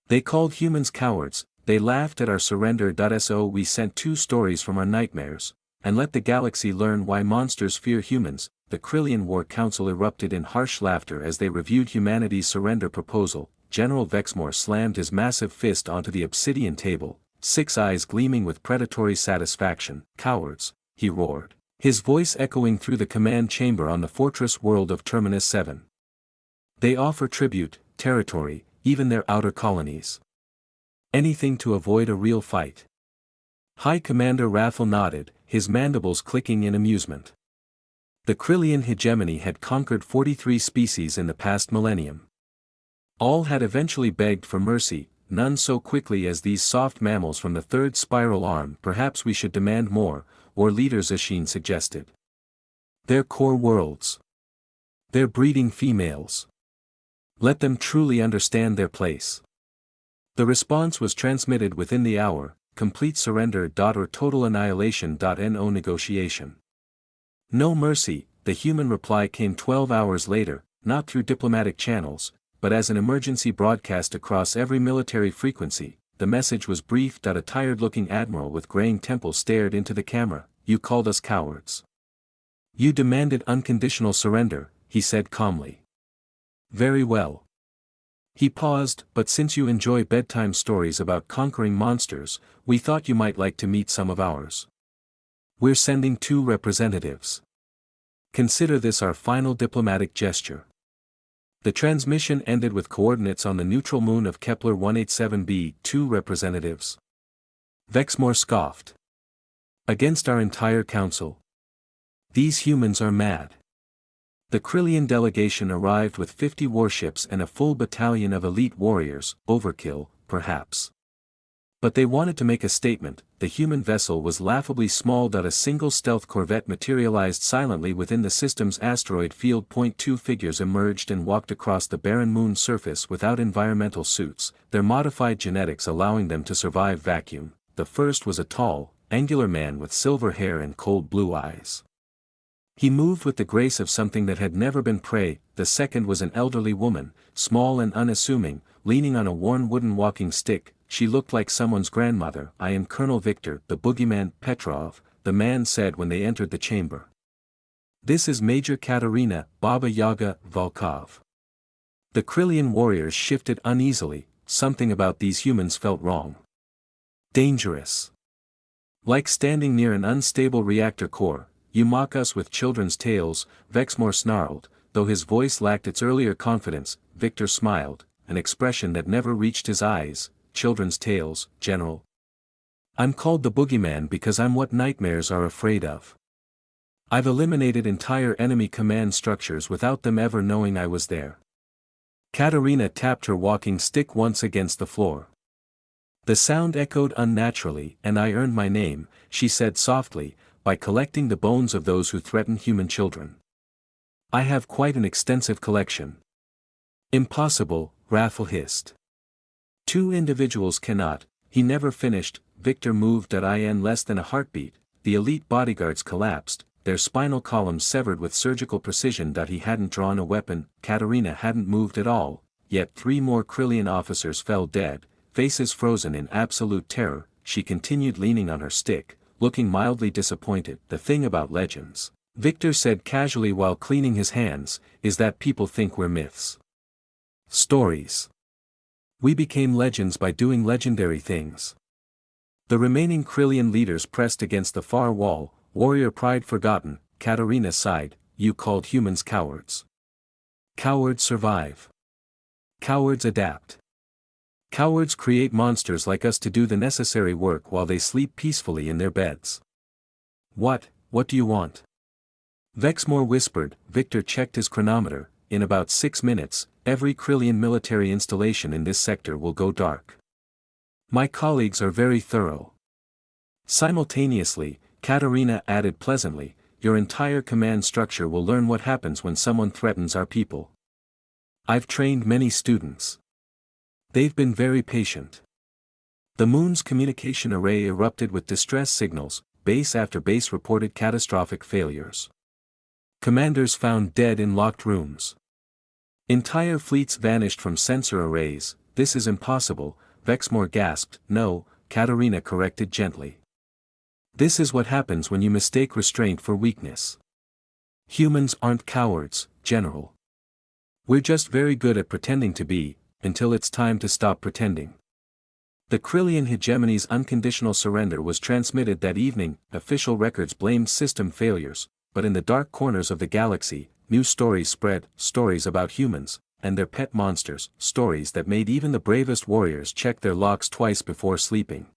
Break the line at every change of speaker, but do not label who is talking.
They called humans cowards, they laughed at our surrender. So we sent 2 stories from our nightmares, and let the galaxy learn why monsters fear humans. The Krillian War Council erupted in harsh laughter as they reviewed humanity's surrender proposal. General Vexmore slammed his massive fist onto the obsidian table, 6 eyes gleaming with predatory satisfaction. Cowards, he roared, his voice echoing through the command chamber on the fortress world of Terminus 7. They offer tribute, territory, even their outer colonies. Anything to avoid a real fight. High Commander Rathel nodded, his mandibles clicking in amusement. The Krillian hegemony had conquered 43 species in the past millennium. All had eventually begged for mercy, none so quickly as these soft mammals from the 3rd spiral arm. Perhaps we should demand more, war leaders Ashin suggested. Their core worlds. Their breeding females. Let them truly understand their place. The response was transmitted within the hour, complete surrender. Or total annihilation. No negotiation. No mercy. The human reply came 12 hours later, not through diplomatic channels, but as an emergency broadcast across every military frequency. The message was brief. A tired-looking admiral with graying temples stared into the camera. You called us cowards. You demanded unconditional surrender, he said calmly. Very well. He paused, but since you enjoy bedtime stories about conquering monsters, we thought you might like to meet some of ours. We're sending 2 representatives. Consider this our final diplomatic gesture. The transmission ended with coordinates on the neutral moon of Kepler 187b. 2 representatives. Vexmore scoffed. Against our entire council. These humans are mad. The Krillian delegation arrived with 50 warships and a full battalion of elite warriors. Overkill, perhaps. But they wanted to make a statement. The human vessel was laughably small. A single stealth corvette materialized silently within the system's asteroid field. 2 figures emerged and walked across the barren moon surface without environmental suits, their modified genetics allowing them to survive vacuum. The first was a tall, angular man with silver hair and cold blue eyes. He moved with the grace of something that had never been prey. The second was an elderly woman, small and unassuming, leaning on a worn wooden walking stick. She looked like someone's grandmother. I am Colonel Victor, the Boogeyman, Petrov, the man said when they entered the chamber. This is Major Katerina, Baba Yaga, Volkov. The Krillian warriors shifted uneasily. Something about these humans felt wrong. Dangerous. Like standing near an unstable reactor core. You mock us with children's tales, Vexmore snarled, though his voice lacked its earlier confidence. Victor smiled, an expression that never reached his eyes. Children's tales, General. I'm called the Boogeyman because I'm what nightmares are afraid of. I've eliminated entire enemy command structures without them ever knowing I was there. Katerina tapped her walking stick once against the floor. The sound echoed unnaturally. And I earned my name, she said softly, by collecting the bones of those who threaten human children. I have quite an extensive collection. Impossible, Rathel hissed. 2 individuals cannot. He never finished. Victor moved in less than a heartbeat. The elite bodyguards collapsed, their spinal columns severed with surgical precision. He hadn't drawn a weapon. Katerina hadn't moved at all, yet 3 more Krillian officers fell dead, faces frozen in absolute terror. She continued leaning on her stick, looking mildly disappointed. The thing about legends, Victor said casually while cleaning his hands, is that people think we're myths. Stories. We became legends by doing legendary things. The remaining Krillian leaders pressed against the far wall, warrior pride forgotten. Katerina sighed, you called humans cowards. Cowards survive. Cowards adapt. Cowards create monsters like us to do the necessary work while they sleep peacefully in their beds. What do you want? Vexmore whispered. Victor checked his chronometer. In about 6 minutes, every Krillian military installation in this sector will go dark. My colleagues are very thorough. Simultaneously, Katerina added pleasantly, your entire command structure will learn what happens when someone threatens our people. I've trained many students. They've been very patient. The moon's communication array erupted with distress signals. Base after base reported catastrophic failures. Commanders found dead in locked rooms. Entire fleets vanished from sensor arrays. this is impossible, Vexmore gasped. No, Katerina corrected gently. This is what happens when you mistake restraint for weakness. Humans aren't cowards, General. We're just very good at pretending to be, until it's time to stop pretending. The Krillian hegemony's unconditional surrender was transmitted that evening. Official records blamed system failures, but in the dark corners of the galaxy, new stories spread, stories about humans, and their pet monsters, stories that made even the bravest warriors check their locks twice before sleeping.